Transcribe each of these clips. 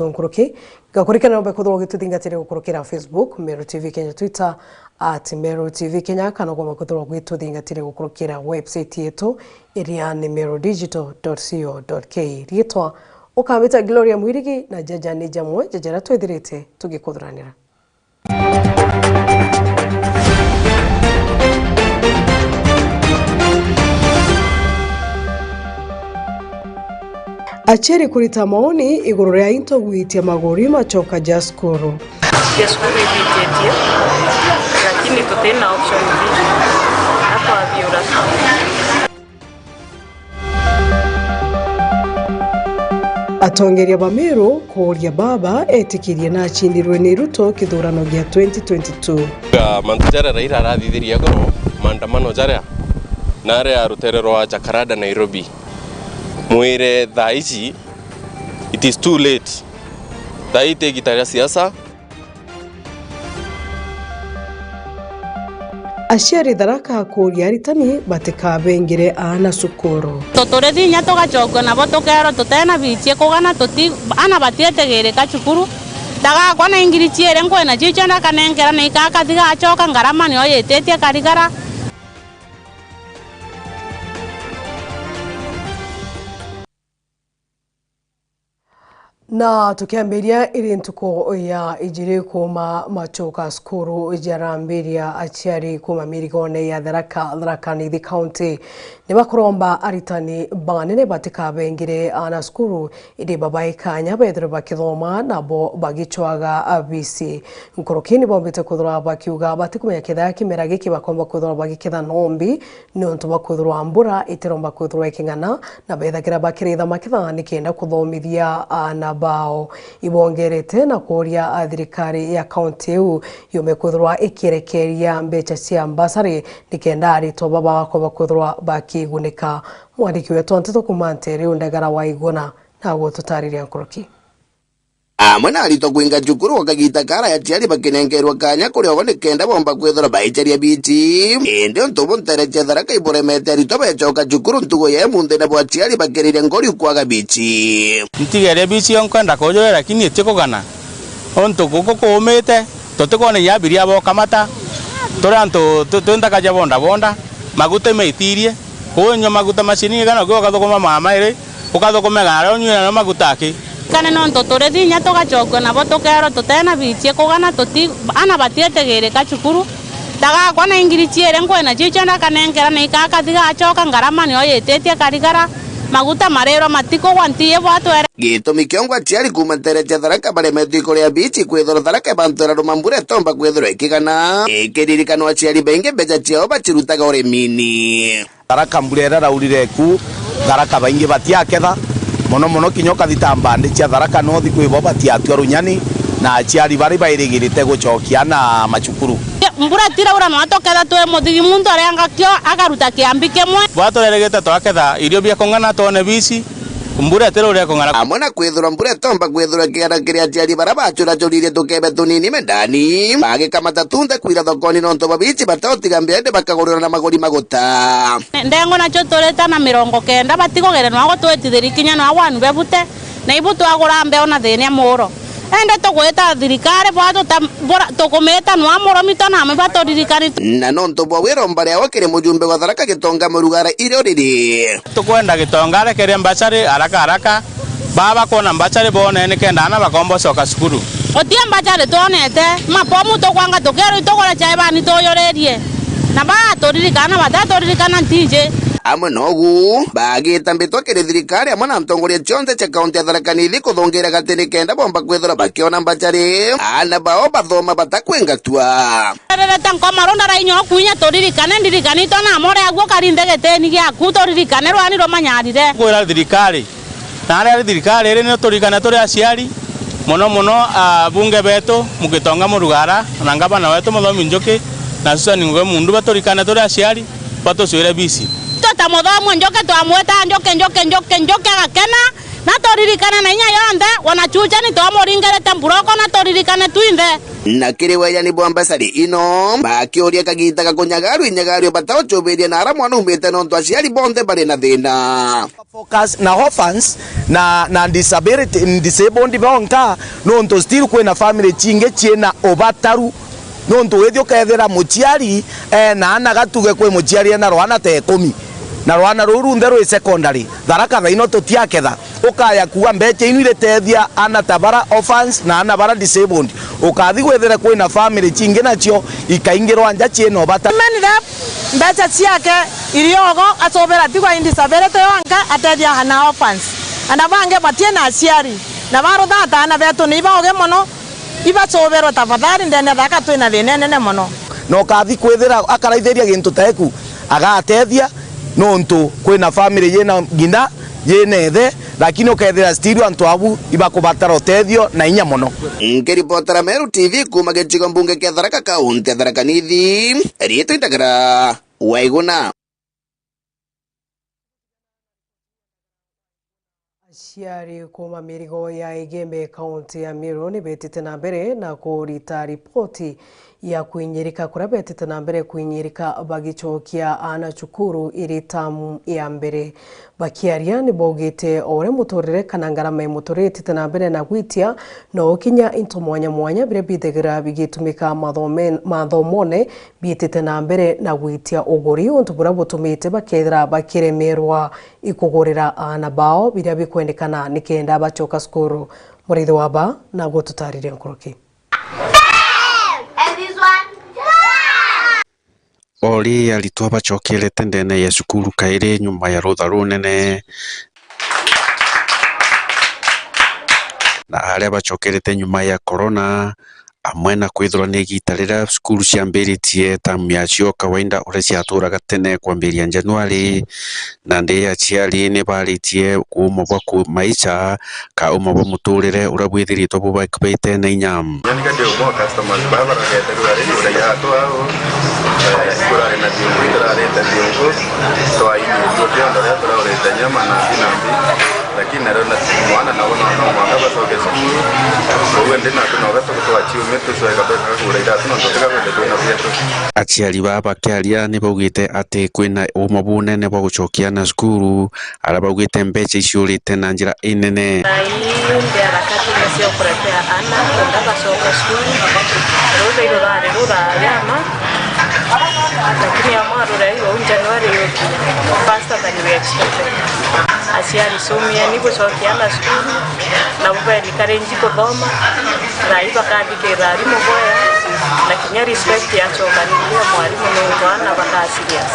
Nkoroki gakurikana no bekodo gituthingatire gukurukira Facebook Meru TV Kenya, Twitter @Meru TV Kenya, kana kwa bekodo gituthingatire gukurukira website yetu iria ni merudigital.co.ke. Rietwa ukamita Gloria Mwirigi na jaja ni jamwe jajara twethirite tugikuthuranira. Acheri kurita maoni iguru ya into guitia magori machoka jaskuru. Jaskuru imejetia, lakini tutena option mbili. Hapo abiura. Atongeria ba Meru kuria baba etikirie na achindirwe ni Ruto kithurano gia 2022. Mantajara raira arathithiria goro maandamano jaria nare aruterero wa Jakarta Nairobi. Mwire Thaa ici it is too late. Thaa ite gitaria siasa. Aciari Tharaka kuria aritani batikabengire ana cukuru. Totore nya tugacogwa nabo tukero tutena bitie kugana tuti ana batietegereka cukuru daga kwana ingirichiere nkwena chichanda kanengera na ikaka thiga acoka ngarama ni oyetetie karigara. Na tukiambiria ili ntuko ya ijiri kuma machoka skuru ijarambiria achiari kuma mirigone ya Tharaka Nithi County nibakuromba aritani banene batikabengire ana skuru iri babaikanya bedre bakithoma nabo bagichwaga abisi nkorokini bombete kuthura bakiuga batikumenya kitha kimera giki bakomba kuthura bagikitha nombi nontu bakuthura mbura itiromba kuthura ikingana na bethagira bakiritha makitha nikenda kuthomithia ana bao ibongerete na kuria thirikari ya county u yomekuthurwa ikirekeria mbecha cia mbasari nikenda arito baba bako bakuthurwa bakigunika. Mwandiki wetu Ithatu kumantere undagara wa igona na gututariria Nkoroki. Amana arito kuinga cukuru wakagita kara ya chiari bakinengerwa kanya kuri ogone kenda bomba kwethora baicharia biti ende ntobo ntereche Tharaka iboremete arito bechoka cukuru ntugo ye munde na bwa chiari bakirire ngori kwaga biti ntigere bici onkwenda kojo lakini etikogana onto koko komete totekone yabiria bo kamata toranto tondaka jabonda bonda magute meitirie konyo maguta machini gana go gathokoma mama ire ukathokoma gara onyuna na magutaki Kane nonto tore nya tugacogwa nabo tukero tutena bitie kugana tuti ana batietegereka cukuru daga kwana ingirichiere nkwena chichanda kanengera na ikaka thiga acoka ngarama ni oyetetie karigara maguta marero matiko wantie bwatwere gitumi kiongwa chiari kuma ntereche Tharaka baremete ikoria bici kwethora Tharaka bantora rumambure tomba kwethora ikigana ikiririkano aciari benge mbeca ciao bacirutaga urimini Tharaka mburera raurire ku Tharaka baingi batiaketha mono kinyoka thitambande cia Tharaka no thiku ibo batiatwa runyani na aciari bari bairigirite gucokia na macukuru mbura tira ura no atoketha twe muthigi muntu arenga kio agaruta kiambi kemwe bwatoreregete twaketha irio bia kongana tone bici mbura tira ure kongana amona kwethura mbura tomba kwethura kiara kiria aciari bara bachura chorire tukebe tunini mendani bage kama tatunda kwira thokoni nonto babici bataotiga mbende bakagurira na magori maguta ndengo na chotoreta na 90 batigogere no agotwetithiri kinya no awanu bebute na ibutu agura mbe ona thenia muro ende tugweta thirikari bwato tukumeta no amoromito na me batoririkari na nonto bwawero mbare awakire mujumbe wa Tharaka gitonga murugara iro riri tukwenda gitongare kere mbachari haraka baba kona mbachari bone ne kenda na bakombo soka skuru otie mbachari tonete mapomu to kwanga tokero itokora chai bani toyorerie na ba toririkana batoririkana ntije amwe nogu bagita mbitwa kire thirikari amwe na mtongoria chonze cha kaunti ya Tharaka Nithi kuthongera gatini kenda bomba kwethora bakiona mbachari ana bao bathoma batakwengatua reta nkomaronda rainyo kunya toririkane ndirikanito na amore agwo karinde geteni gya kutoririkane rwani romanyarire kwira thirikari nare thirikari ire no torikana tore aciari mono bunge beto mugitonga murugara na ngabana wetu muthomi njoki na Susan ngwe mundu batorikana tore aciari batoswire bisi tota muthomo njoke twamweta njoke agakena na toririkane na inya yonde wanachuja ni tomoringerete mburoko na toririkane tuinde na kiri weya ni bwambasari ino bakioria kagita gakunyagaru inyagaru bataochoberia na ara mwana umete nonto aciari bonde bari na thina focus na orphans na disabled bonka nonto still kwena family chinge chiena obataru nonto wethio kethera muchiari na ana gatuge kwe muchiari na rwana te 10 na rwana ruru ndero secondary Tharaka thaino tutiaketha ukaya kuwa mbeche inu ile tethia ana tabara orphans na ana bara disabled ukathi gwethera kwina family chinge nacio ikaingirwa anja chieno bata menire mbeche ciake iriogo atobera tigwa indisability wanka atethia hana orphans ana bange batie na aciari na baro thata na betu ni baoge mono iba tobero tafadhali ndene thaka twina thine nene mono no kathi kwethera akaraithĩria gintu teku agatethia nonto kwina family yena ngina yena ethe lakini ukethera still antu abu ibakubatara utethio na inya mono ngiripotera Meru TV kuma gĩcigo mbunge kĩa Tharaka kaunti ya Tharaka Nithi rĩtwa Indagara Waiguna. Aciari kuma mĩrigo ya Igembe kaunti ya Meru nĩ betĩte na mbere na kũrita ripoti ya kuinyirika kuria betĩte na mbere kuinyirika bagicokia ana cukuru iri tamu ya mbere bakiaria nĩ baugĩte ore muturire kana ngarama muturĩte na mbere na gwitia no kinya into mwanya mwanya bire bithegera bigitumika mathomone bitĩte na mbere na gwitia uguri untu bura butumite bakethera bakiremerwa ikugurira ana bao biria bikwendekana nikenda bacoka skuru murithi waba na gututarire nkoroki Ori alitwa bacokerete ndene ya cukuru kairi nyuma ya rutha runene na haria bacokerete nyuma ya corona amwe na kwithirwa ni igita riria cukuru ciambiritie tamu yacio kawaida uria ciaturaga tene kwambiria Januari na ndi aciari ni baritie kuma bwa maica ka uma bwa muturire uria bwithiritwo bubaite na inyam yani kadi umo customers baba ragete rurari uria yato ao kurare na dingo irare ta dingo to ai ndio ndio ya tora ore nyama na dinambi lakini ndio na mwana na wana na mwana basoke skulu kwa ndina tunoga tukuachiu metu so ikabeka kura ida tunoteka kwende kwina vyetu aciari baba kiaria ni baugite ati kwina uma bunene bwa gucokia na skulu ara baugite mbeca icio rite na njira inene ndio harakati nasio kuletea ana kwenda soka skulu roza ilo rura yama lakini amaro hiyo Januari yote faster than we expected aciari somia ni gucokiana skulu na bubeli karenji kuthoma na iba kathikira rimu boya lakini respect ya choka ni mwalimu ni wana baka serious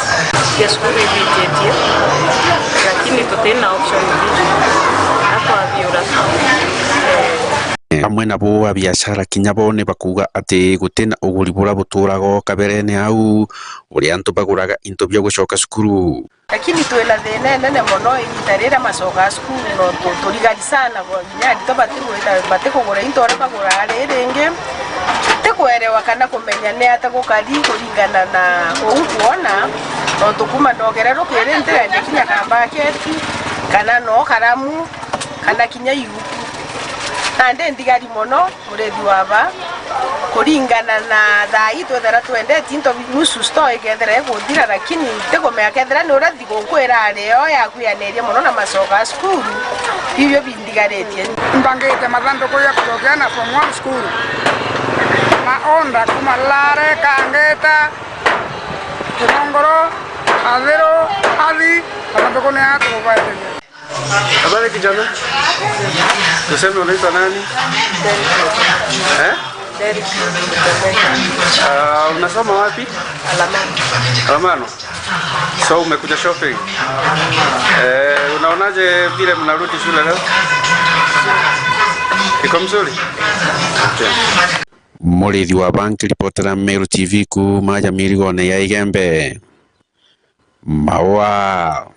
ya skulu ibitetie lakini tutena option hizi hapa biura amwe nabo wa biashara kinya bone bakuga ati gutena uguri bura buturago kaberene au uri antu baguraga into byo gucoka skuru lakini twela thene nene mono itarira masoka skulu no turigari sana bo nyadi to batikugura into ora bagura renge tekwerewa kana kumenya ne atagukari kuringana na ukuona no tukuma ndogerero kirente ndi kinya kamba keti kana no karamu kana kinya yuku ande ndigari mono murethi waba kuringana na thai twethera twende tinto nusu store ikethera guthira lakini tegomea kethera ni urathi gukwira reo ya kuyaneria mono na masoka skulu ibyo bindigaretie mbangite mathando ko ya kutokeana from one school maonda kumalare kangeta kirongoro adero ali mathando ko ne hato kubaete. Habari kijana? Tuseme unaitwa nani? Derek. Unasoma wapi? Alamano. So umekuja shopping. Unaonaje vile mnarudi shule leo? Iko mzuri? Okay. Murithi wa banki ripotera Meru TV kuma mĩrigo ya Igembe mawa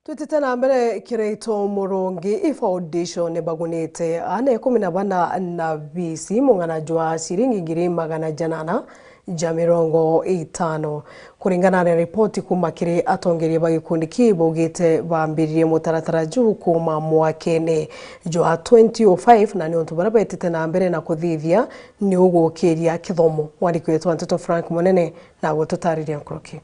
Tutite na mbere kireito Murungi Foundation bagunite ana 14 na bisi mungana jwa shiringi 800 ja 50 kuringana na ripoti kuma kiri atongeria ba gikundi kibugite bambiririe mutaratara juu kuma mwakene jwa 2005 na niontu bara betete na mbere na kuthithia ni ugukiria kithomo wandiko yetu Ithatu Frank Munene na gututariria nkoroki.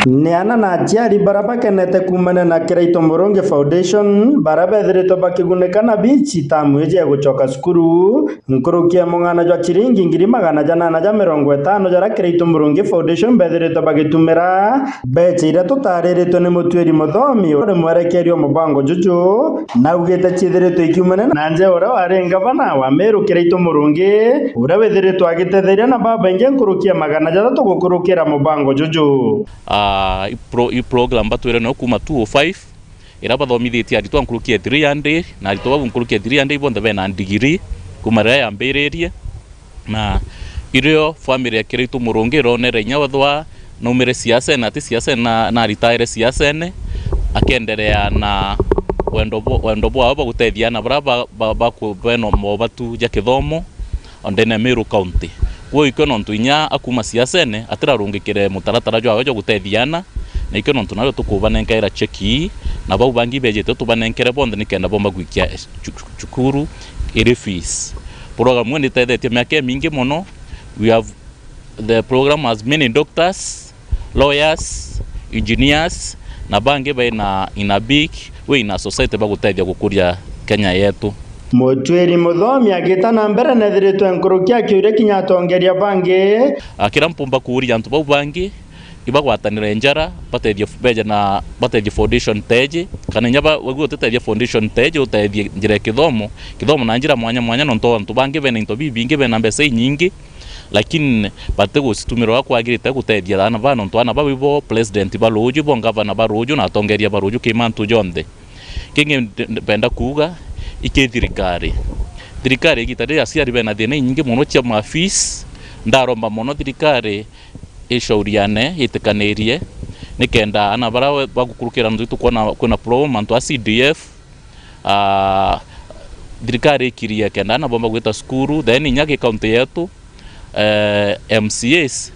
Neana na aciari bara bakenete kumana na Kiraito Moronge Foundation bara bethiritwo bakigunĩka bichi tamu ije gucoka cukuru nkurukia mung'ana jwa chiringi 850 jara Kiraito Moronge Foundation bethiritwo bagitumira becha ira tutariritwo ni mutwiri muthomi uri mwerekerio mubango juju na ugite chithiritwo ikiumana na nje ura warenga bana wa Meru Kiraito Moronge ura bethiritwo agitetheria na baba inge nkurukia 300 gukurukira mubango juju. I program batwire no kuma 205 ira bathomithitie aritwa nkurukia 300 na aritwa nkurukia 300 bonthe bena degree kuma ria yambiririe na irio family ya Kiraito Moronge ronere nya wathwa no mere siasa na ti siasa na retire siasa ne akendelea na wendo bwa gutethia na bara ba beno mobatu ja kithomo ondene Meru County wo ikono ntuinya akuma siasa ne atirarungikire mutaratara jwa guthethiana na ikono ntunayo tukubanenkaira cheki na bau bangi bejete tubanenkere bonde nikenda bomba gwikia chukuru ire fees program when itethetie miaka mingi mono. We have the program has many doctors, lawyers, engineers na bangi baina ina big we ina society bagutethia gukuria Kenya yetu. Mutwiri muthomi agita na mbere nethiritwe nkurukia kiure kinya tongeria bangi akira mpumba kuuria antu bau bangi ibagwatanira njara batethia beja na batethia foundation teje kana nyaba wagu tetethia foundation teje utethia njira kithomo na njira mwanya nonto antu bangi bena into bibingi bena mbesa nyingi lakini batego situmirwa kwagirite gutethia bana bana nonto ana babibo president baruju bo governor baruju na tongeria baruju kimantu jonde kinge benda kuga ikethirikari igitare aciari bena thina nyingi muno cia mafis ndaromba muno thirikari ishauriane itikanirie nikenda ana bara bagukurukira ndu kuna problem antu a CDF thirikari ikiria kenda ana bomba gwita skuru then nyake county yetu MCAs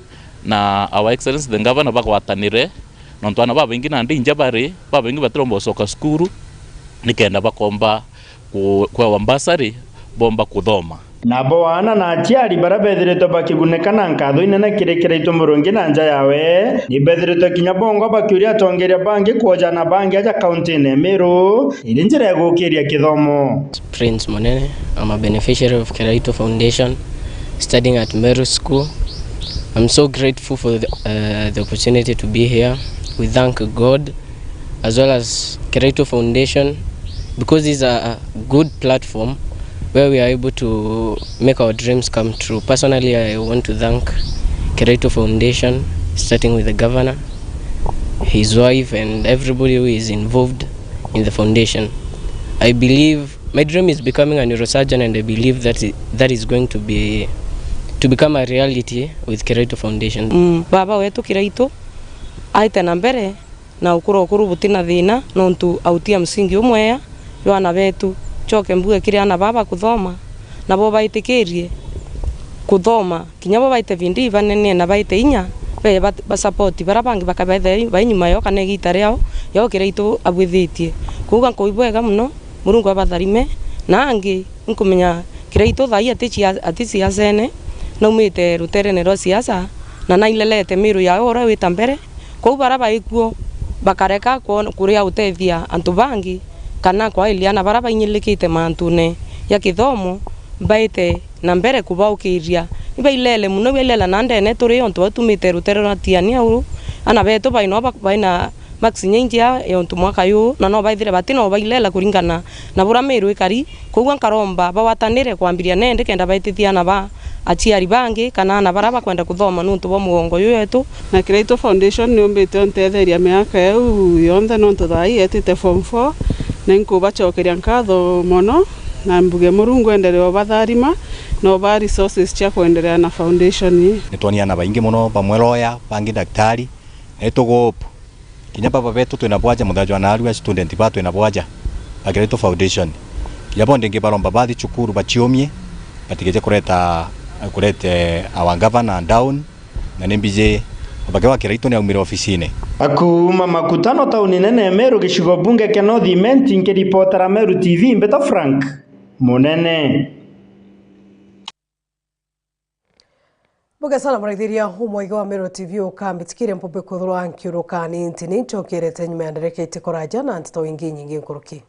na our excellence the governor bagwatanire nontu ana baba ingi na ndinja bari baba ingi batrombo soka skuru nikenda bakomba kwa wambasari bomba kuthoma nabo wana na aciari bara bethiritwo bakigunĩka na nkatho inene kiri Kiraito Moronge na nja yawe ni bethiritwo kinya bongo bakiuria atongeria bangi kuoja na bangi aja county ne Meru iri njira ya gukiria kithomo. Prince Munene, I'm a beneficiary of Kiraito Foundation studying at Meru School. I'm so grateful for the opportunity to be here. We thank God as well as Kiraito Foundation because it's a good platform where we are able to make our dreams come true. Personally, I want to thank Kiraito Foundation, starting with the governor, his wife, and everybody who is involved in the foundation. I believe my dream is becoming a neurosurgeon, and I believe that is going to become a reality with Kiraito Foundation. Baba wetu Kiraito aite na mbere na ukuru butina thina nontu autia msingi umweya yana betu choke mbuge kiri ana baba kuthoma na bo baitikirie kuthoma kinya bo baite vindi banene na baite inya be ba support barabangi bakabethe bainyuma yo kana gitare yao yo Kiraito abwithitie kuga koibwega muno murungu abatharime na angi nkumenya Kiraito thai atici azene no mite ruterene ro siasa na nailelete Meru yao ora wita mbere ko baraba ikuo bakareka kuria utethia antu bangi kana kwa iliana baraba inyilikite mantune ya kithomo baite na mbere kubaukiria ibailele muno bilela nande ne turi onto tumite rutero atiania uru ana beto baina max nyingia onto mwaka yu na no baithire batino bailela kuringana na bura Meru ikari kugwa nkaromba bawatanire kwambiria nende kenda baitithia na ba aciari bangi kana na baraba kwenda kuthoma nuntu bo mugongo yetu na Kiraito Foundation ni umbite ontetheria miaka eu yonthe nontu thai etite form 4 na nkubacokeria nkatho mono na mbuge murungu endelea batharima no ba resources cia kuendelea na foundation ni nitwaniana baingi muno bamwe lawyer bangi daktari etugopo kinya baba betu twina bwaja muthajwa na aru student batu na bwaja Kiraito Foundation kinya bonde ngibaromba bathi chukuru bachiomie batigeje kureta our governor down na nimbije bagewa Kiraito ni aumire ofisini akuma makutano tauni nene Meru gishigo bunge ke North Imenti ngiripotera Meru TV Mbeto Frank Munene Boga sana mwaithiria umwaigo wa Meru TV ukambitikire mpope kuthurwa ankiuruka ni ntini nchokirete nyuma ya ndereke itikoraja na ntito ingi nyingi nkuruki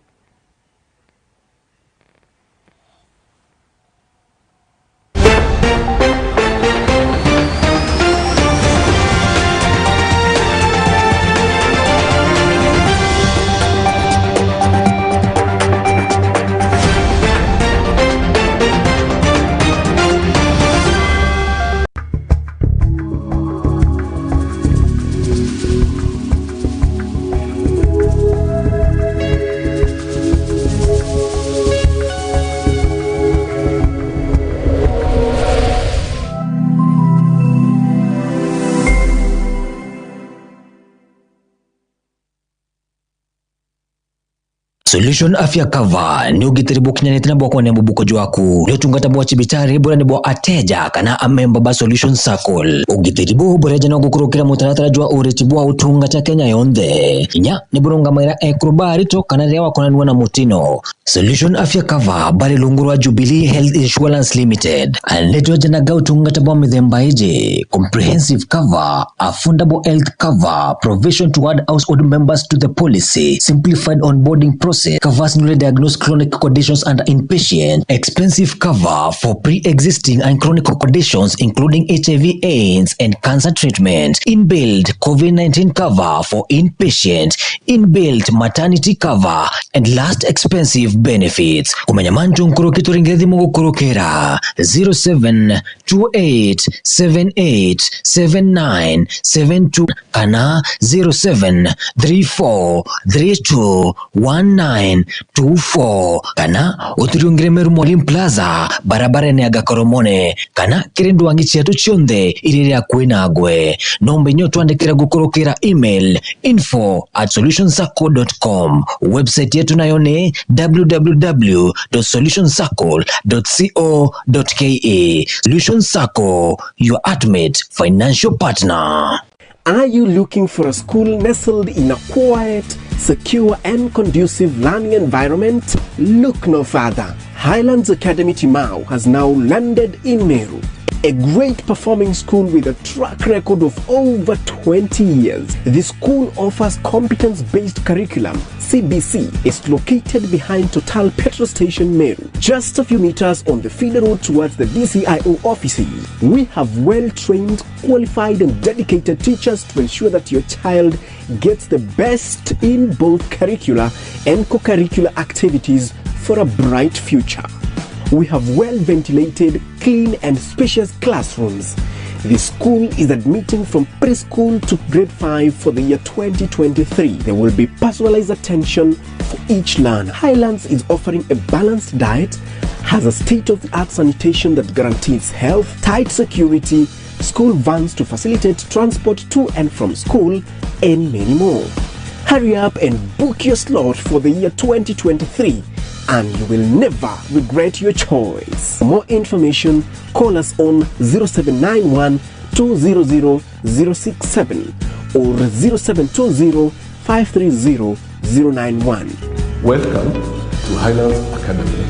Solution Afya Cover ni ugitiri bukinyanite na bwako nembu buko jwaku leo tungata bwa chibitari bora ni bwa ateja kana amemba ba Solution Circle ugitiri bu bora jana gukurukira mutaratara jwa ureti bwa utungata Kenya yonde inya ni burunga maira ekrobari to kana rewa kona na mutino Solution Afya Cover bari lungurwa Jubilee Health Insurance Limited aletwa jana ga utungata bwa mithemba ije comprehensive cover, affordable health cover, provision to add household members to the policy, simplified onboarding process, covers newly diagnosed chronic conditions and inpatient, expensive cover for pre-existing and chronic conditions including HIV, AIDS and cancer treatment, inbuilt COVID-19 cover for inpatient, inbuilt maternity cover, and last expensive benefits. Kumanyamantu nkurukitu ringethi mungu kurukera 0728787972 kana 0734321924 kana uturiungire Meru Mwalimu Plaza barabara ni agakoromone kana kirindu wangichi yatu chionde iriria kuinagwe nombe nyotu andikira gukurukira email info@solutionscircle.com website yetu nayo ni www.solutionscircle.co.ke. Solution Circle, your ultimate financial partner. Are you looking for a school nestled in a quiet, secure and conducive learning environment? Look no further. Highlands Academy Timau has now landed in Meru. A great performing school with a track record of over 20 years. The school offers competence-based curriculum. CBC is located behind Total Petrol Station Meru, just a few meters on the feeder road towards the DCIO offices. We have well-trained, qualified and dedicated teachers to ensure that your child gets the best in both curricular and co-curricular activities for a bright future. We have well-ventilated, clean and spacious classrooms. The school is admitting from preschool to grade 5 for the year 2023. There will be personalized attention for each learner. Highlands is offering a balanced diet, has a state-of-the-art sanitation that guarantees health, tight security, school vans to facilitate transport to and from school, and many more. Hurry up and book your slot for the year 2023. And you will never regret your choice. For more information, call us on 0791 200 067 or 0720 530 091. Welcome to Highlands Academy,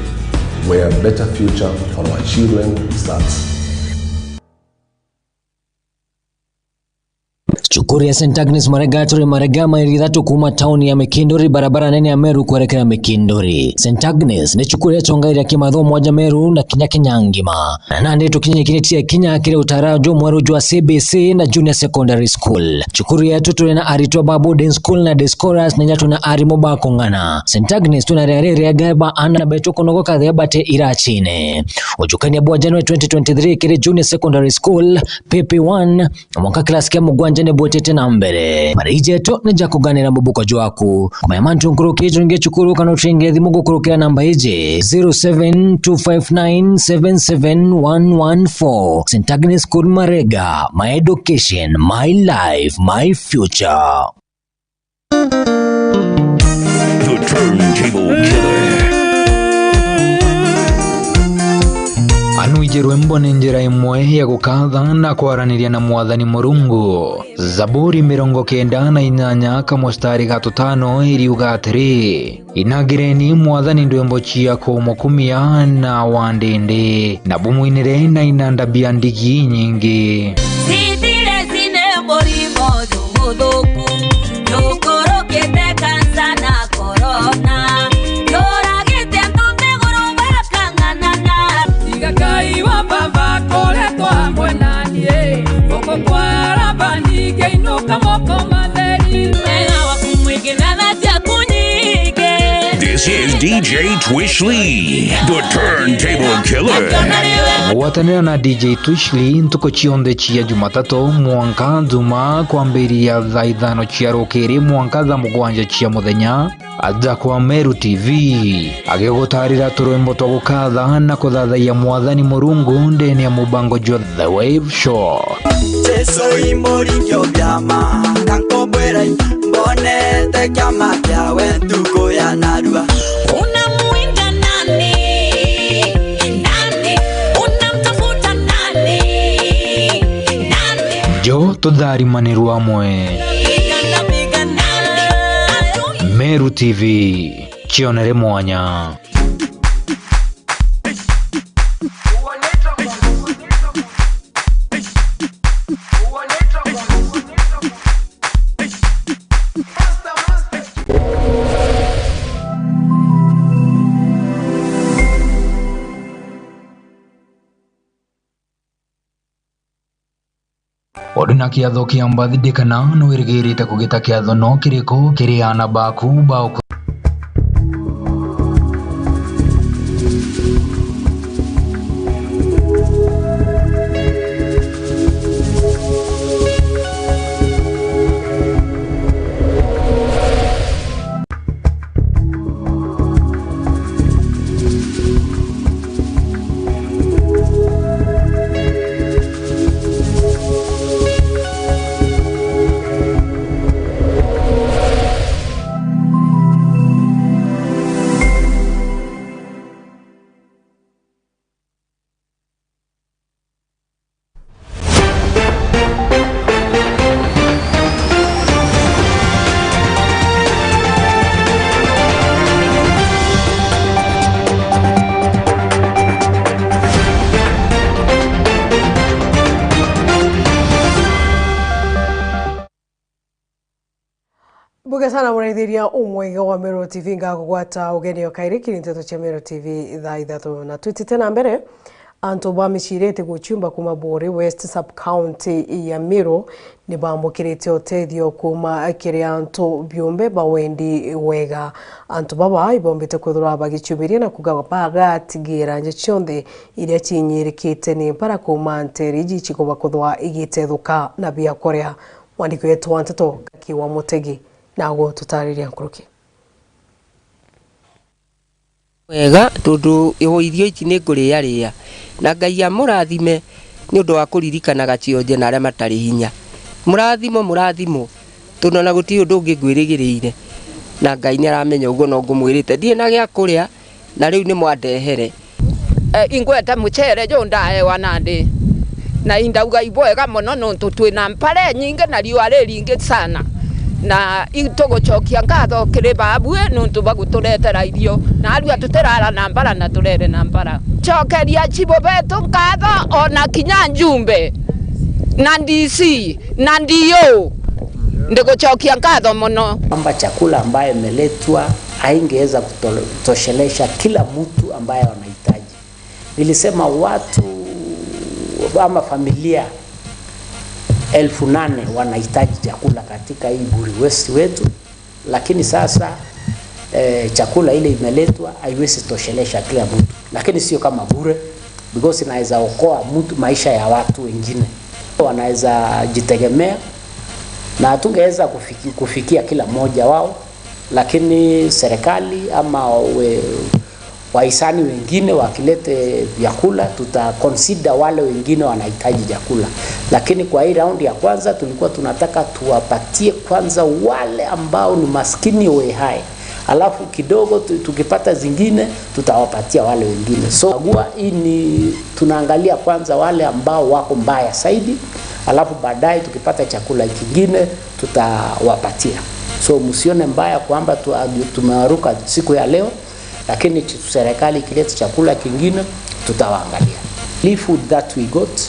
where a better future for our children starts. Chukuri ya St. Agnes Maregaturi Maregama Ithatu kuma tauni ya Mikindori barabara nene ya Meru kuelekea Mikindori. St. Agnes ni chukuri ya chongairi ya kimatho moja Meru na kinya ngima. Na nande tukinye kinetia kinya kile utarajo mwaru jua CBC na Junior Secondary School. Chukuri ya tutu na aritoa boarding school na Discoras na nyatu na arimoba kongana. St. Agnes tunarere gaba ana na beto konogo kadhe bate irachine. Ujukani ya bua January 2023 kile Junior Secondary School PP1 mwaka klasi kia mugwanja botete na mbere marije to neja kuganira mubuko jwaku kumayamantu nkuruki tunge chukuru kana utrenge thimugo kurukira namba ije 0725977114 St. Agnes School Marega, my education, my life, my future. The Turntable Killer. nuje rwembo ni njira imwe ya gukatha na kwaraniria na mwathani Murungu. Zaburi 98 kamustari 5 iriuga atiri, inagireni mwathani ndwembo ciako mukumia na wandende na bumwinire na inandabia ndigi nyingi. Sitire sine morimo thumuthũku nĩũkũrũkĩte kansa na korona nĩũragĩte tũmĩgũrũ bakang'anana igakai wa baba koretwo hamwe naniĩ gũkũ kwaramba ningĩ inũka moko matheri wega waku mwĩngĩ na tha ciaku nyingĩ. This is DJ Twishly, the turntable killer. Watanira na DJ Twishly ntuko chionde chia Jumatatu mwanka Juma kwambiria thaa 5 cia rukiri mwanka thaa 7 cia muthenya aja kwa Meru TV agegutarira turwimbo twa gukatha na kuthathaia mwathani Murungu ndeni ya mubango jo The Wave Show. Jesu imorikyo byama kankobwera mbonete kyama kyawe ntuko ya narua Unamuinga nani? Nani? Unamtafuta nani? Nani? Jo tudhari maniru amwe. Meru TV chionere mwanya. Odina kiatho kia mbathidikana no irigirite kugita kiatho no kiriko kiriana baku bao. Buga sana muraithiria umwega wa Meru TV ngagugwata ugeni okairiki nteto cha Meru TV thaa 3 na twitite na mbere anto bamishirete guchumba kuma Bore West Sub County ya Meru ni bamukirite otethio kuma kirianto byombe bawendi wega anto baba ibombete kuthura bagichubiria na kugabaga tigira nje chonde iria chinyirikite ni para kuma nteriji chikoba kuthwa igitethuka na bia korea mwandiko yetu wanteto kiwa mutegi nago tutariria nkuruki wega tondu irio ici ni nguria ria na Ngai amurathime ni undu wa kuririkanaga cionje na aria matari hinya murathimo tondu na guti undu ungi ngwirigiriire na Ngai ni aramenya ugo no ngumwirite ndie na gia kuria na riu ni mwandehere ingweta muchere jo ndae wanandi na indauga ibwega muno nontu twina mpare nyingi na riua ringi sana na itugucokia ngatho kiri babue nontu baguturetera irio na aria tuterara na mbara na turere na mbara cokeria chibo betu ngatho ona kinya njumbe na DC na ndio ndigucokia ngatho muno kwamba chakula ambayo imeletwa haingeweza kutoshelesha kila mtu ambaye wanahitaji. Nilisema watu ama familia 8,000 wanahitaji chakula katika hii Buri West wetu, lakini sasa chakula ile imeletwa haiwezi toshelesha kila mtu, lakini sio kama bure because inaweza okoa mtu maisha ya watu wengine wanaweza jitegemea na hatungeweza kufikia kila mmoja wao, lakini serikali ama wahisani wengine wakilete vyakula tutaconsider wale wengine wanahitaji chakula. Lakini kwa hii round ya kwanza tulikuwa tunataka tuwapatie kwanza wale ambao ni maskini we hai, alafu kidogo tukipata zingine tutawapatia wale wengine. So hii ni tunaangalia kwanza wale ambao wako mbaya zaidi, alafu baadaye tukipata chakula kingine tutawapatia. So msione mbaya kwamba tumewaruka siku ya leo, lakini serikali ikileta chakula kingine tutawaangalia. The food that we got,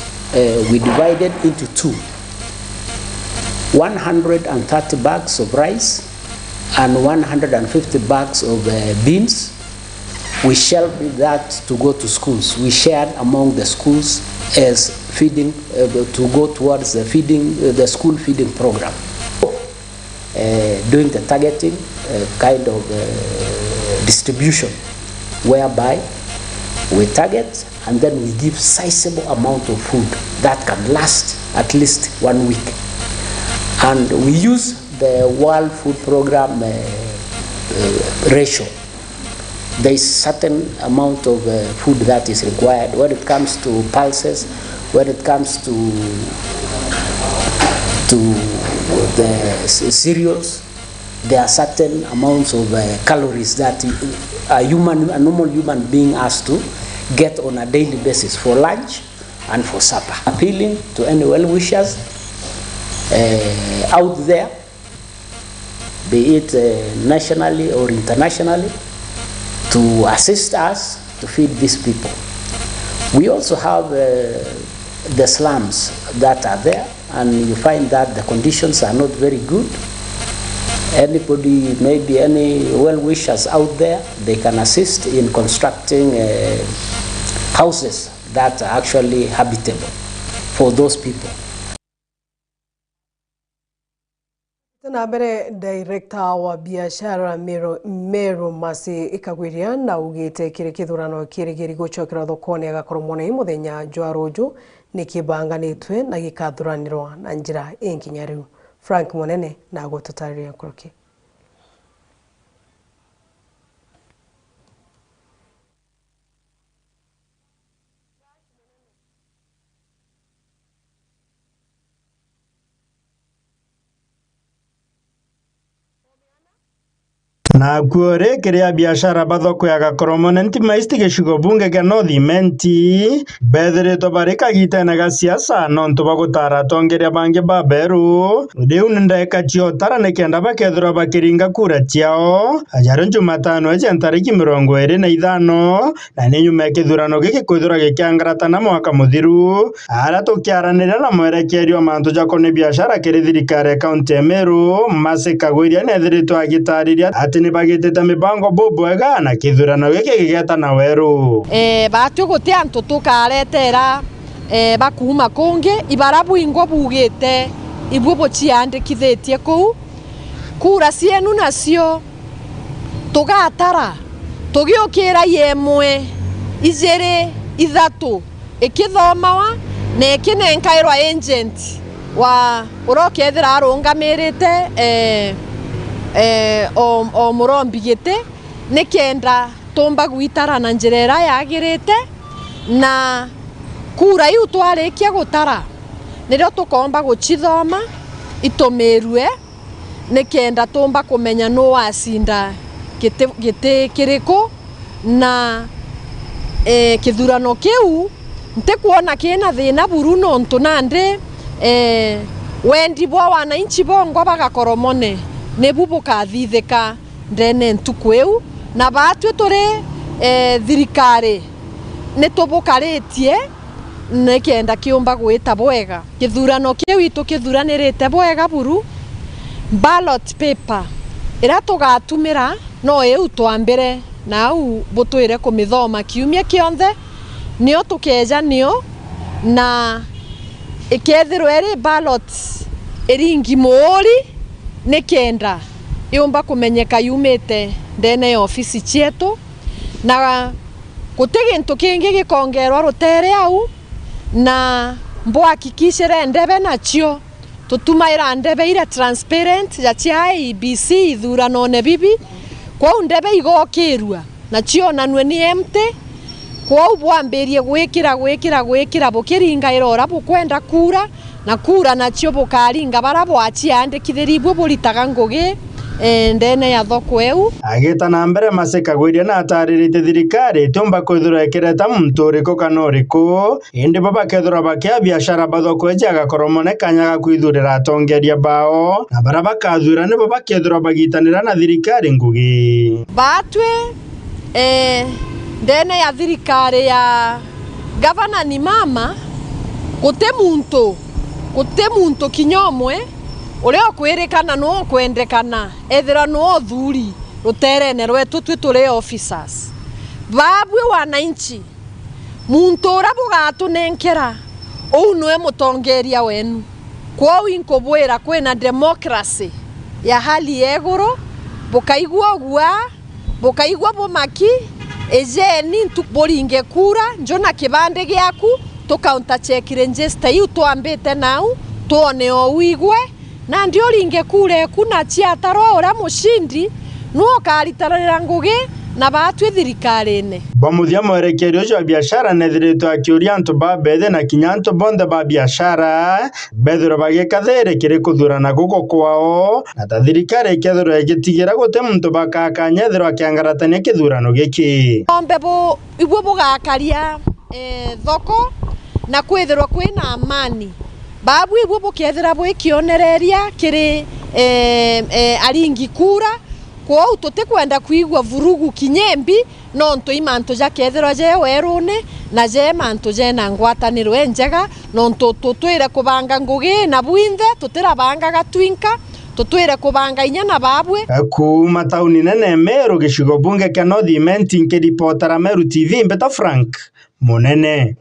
we divided into two. 130 bags of rice and 150 bags of beans. We shelved that to go to schools. We shared among the schools as feeding, to go towards the school feeding program. Doing the targeting kind of distribution, whereby we target and then we give sizable amount of food that can last at least 1 week. And we use the World Food Program ratio. There is certain amount of food that is required when it comes to pulses, when it comes to the cereals. There are certain amounts of calories that a normal human being has to get on a daily basis for lunch and for supper. Appealing to any well-wishers out there, be it nationally or internationally, to assist us to feed these people. We also have the slums that are there, and you find that the conditions are not very good. Anybody, maybe any well-wishers out there, they can assist in constructing houses that are actually habitable for those people. Nabere director wa biashara Meru Masi ikagwiria na ugite kiri kithurano kirigiri gucokera thokoni agakoromone muthenya jwa rojo nikibanganitwe na gikathuranirwa na njira inginya riu. Frank Monene na gututariria kuruki. Na kuore kiria biashara bathoko ya gakoromone ntima istigicigo bunge ga Northimenti bethiritwo barika gitene ga siasa nontu bagutara tongeria bangi baberu riu ndeka ciotara nikenda bakethirwa bakiringa kura ciao ajaro Jumatano eje tariki 25 na ni nyuma kithurano giki kwithura gikiangaratana mwaka muthiru ara tukiaranira na mwerekerio mantu jakone biashara kiri thirikari ya kaunti ya Meru Masi Kagwiria nethiritwo agitariria ati bagitete mibango bobwega na kithurano giki gigeta na weru batyo gutia antu tukaretera bakuma kungi ibarabu ingo bugite ibwo bociandikithitie kuu kura cienu nacio tugatara tugiukira yemwe ijiri ithatu ikithomawa na ikinenkairwa agent wa urokethira arungamirite o murombi gite nikenda tomba gwitara na njirera yagirite na kura iu twarikia gutara nirio tukomba gucithoma itumirwe nikenda tomba kumenya no wacinda gite kiriko na kithurano kiu ntikuona kina thina buru nontu nandi wendi bwa wananchi bongo bagakoromone nebu bukathithika ndene ntuku eu na batwe turi thirikari nitubukaritie nikenda kiumba gwita bwega kithurano kiu itu kithuranirite bwega buru ballot paper ira tugatumira no eu twambire na au butwire kumithoma kiumia kionthe nio tukeja nio na ikethirwo eri ballot eringi muri nikenda iumba kumenyeka yumite ndene ya ofisi cietu na gutigintu kingi gikongerwa rutere au na mbwakikishire ndebe nacio tutumaira ndebe ira transparent ya cia IEBC ithurano ne bibi kwa ndebe igokirwa nacio nanwe ni empty kwa ubwambirie gwikira bukiringa irora bukwenda kura na kura nacio bukaringa bara bwaciandikithiribwe buritaga ngugi ndene ya thoko eu agita na mbere masika gwiria na ataririte thirikari tumba kwithura ekireta muntu uriko kana uriku indi baba kethura bakia biashara bathoko eja gakoromone kanyaga kwithurira atongeria bao na bara bakathura ni baba kethura bagitanira na thirikari ngugi batwe ndene ya thirikari ya gavana ni mama gute muntu kinyomwe uria kwirikana no kwendekana ethira no thuri ruterene rwetu twi officers babwe wananchi muntu ura bugatunenkera niwe mutongeria wenu kwa inkobwira kwina democracy ya hali eguru bukaigwa gwa bukaigwa bumaki ejeni ntuboringe kura njona kibande giaku tukaunta check register yu twambite nau tuone owigwe na ndio ringe kure kuna chiataro ora mushindi no karitarira ngugi na batwe thirikari-ini bamuthia mwerekerio wa biashara nethiritwo akiuria antu babethe na kinyanto bonde ba biashara bethiro bagikathere kiri kuthurana guko kwao na ta thirikari ikethiro igitigira gute muntu bakakanyethiro akiangaratania kithurano giki ombe bo igwo bugakaria thoko na kwithirwa kwina amani babu igwo bukethira bwikionereria kiri aringi kura kwa tutikwenda kuigwa vurugu kinyembi no ntu imantu jakethirwa je werune na je mantu je na ngwataniro enjega no ntu tutwire kubanga ngugi na bwinthe tutirabanga gatwinka tutwire kubanga inya na babwe kuma tauni nene Meru gishigo bunge kia North Imenti nkiripotera Meru TV Mbeta Frank Munene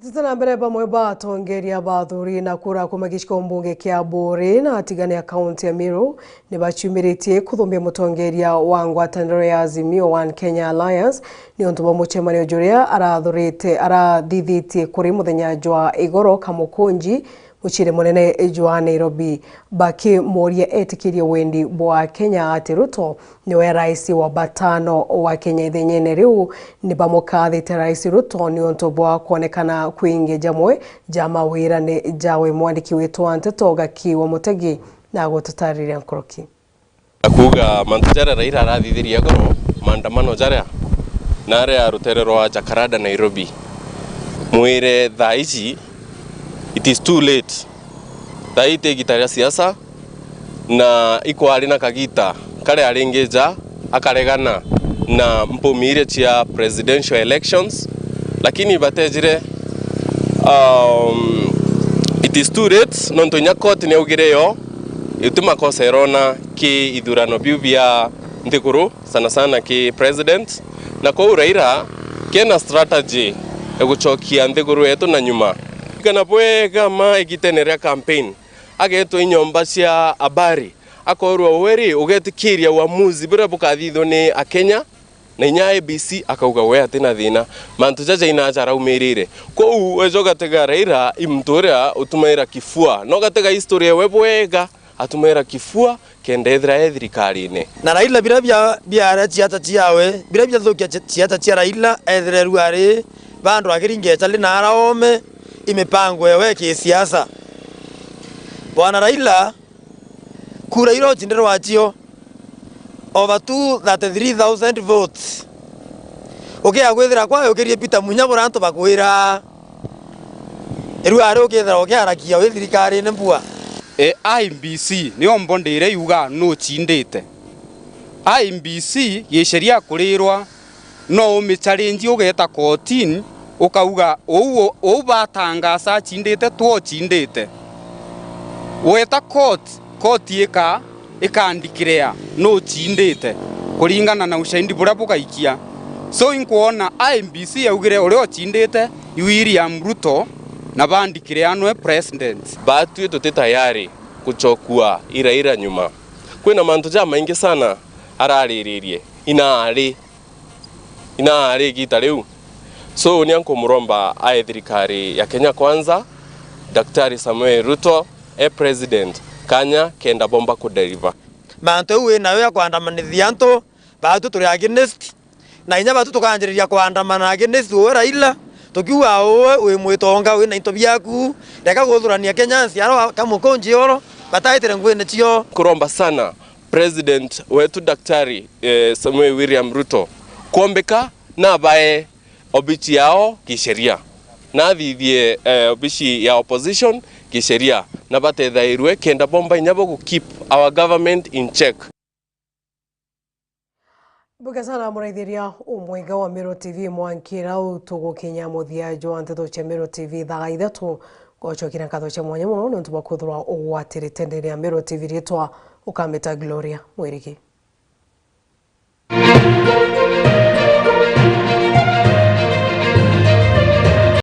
Tutana mbere bamwe batongeria bathuri na kura kuma gishiko mbunge kia Bore na atigani ya kaunti ya Meru ni bachumirĩtie kuthumia mutongeria wa ngwatanĩro ya Azimio One Kenya Alliance ni onto bamuchemanio juria arathithitie kuri muthenya jwa igoro kamukunji muchire munene jwa Nairobi bakimoria etikirie wendi bwa Kenya ati Ruto niwe rais wa batano wa Kenya ithenye riu ni bamukathite rais Ruto ni onto bwa kuonekana kuinge jamwe jama wira ni jawe mwandiki wetu Anteto Gakiwa Mutegi na gututariria nkoroki akuga mantujara raira arathithiria goro maandamano jaria nare ya ruterero wa Jakarada Nairobi mwire Thaa ici it is too late. Taite gitaria siasa na iko alina kagita kale alingeja akaregana na mpumire chia presidential elections lakini batejire it is too late nonto nyakoti ne ugireyo ituma koserona ki idurano bibia ndikuru sana ki president na kwa uraira kena strategy eguchokia ndikuru yetu na nyuma kana bwega ma igitenerea campaign ageto inyomba cia abari akorwa weri ugetikiria uamuzi bira bukathitho ni akenya na inya ABC akauga we atina thina mantu jaja ina jara umirire ko wejoga tega raira imtoria utumaira kifua no gatega historia we bwega atumaira kifua kendethra ethirikari-ini na Raila bira bia chiata chiawe bira bia thukia chiata chia Raila ethre ruari bandu akiringe chali na araome imepangwa wewe kisiasa bwana Raila kura iro chindero wachio over 233,000 votes agwethira kwa ukirie Peter Munyabura antu bakwira ruari ukethira ukiarakia we thirikari ne mbua IBC ni ombondire yuga no chindite IBC gisheria kurirwa no umichallenge ugeta kotini ukauga ou batangasa chindite two chindite weta court ikandikira no chindite kuringana na ushahidi bura bukaikia so inkuona IBC yaugire uri chindite William Ruto na bandikire anwe president batu tuti tayari kuchokua ira nyuma kwina mantu ja maingi sana arariririe inaari gita riu so nianko muromba thirikari ya Kenya Kwanza Daktari Samuel Ruto president kanya kenda bomba kudeliver mantu we nawe kwandamania antu batu turi against na inya batu tukanjiriria kwandamana against we Raila tukiwa we mwitonga we na into biaku reka guthurania Kenya ciaro kamukonji oro bataitire ngwene tio kuromba sana President wetu Daktari Samuel William Ruto kuombeka na bae obichi yao kisheria na thithie obichi ya opposition kisheria na batethairwe kenda bomba inyabo ku keep our government in check. Bugasana muraithiria umwega wa Meru TV mwankira utugukinya muthia jo anteto cha Meru TV Thaa Ithatu gochokira katho cha mwanya muno nontu bakuthura ugwatire tendere ya Meru TV ritwa ukameta Gloria Mwirigi.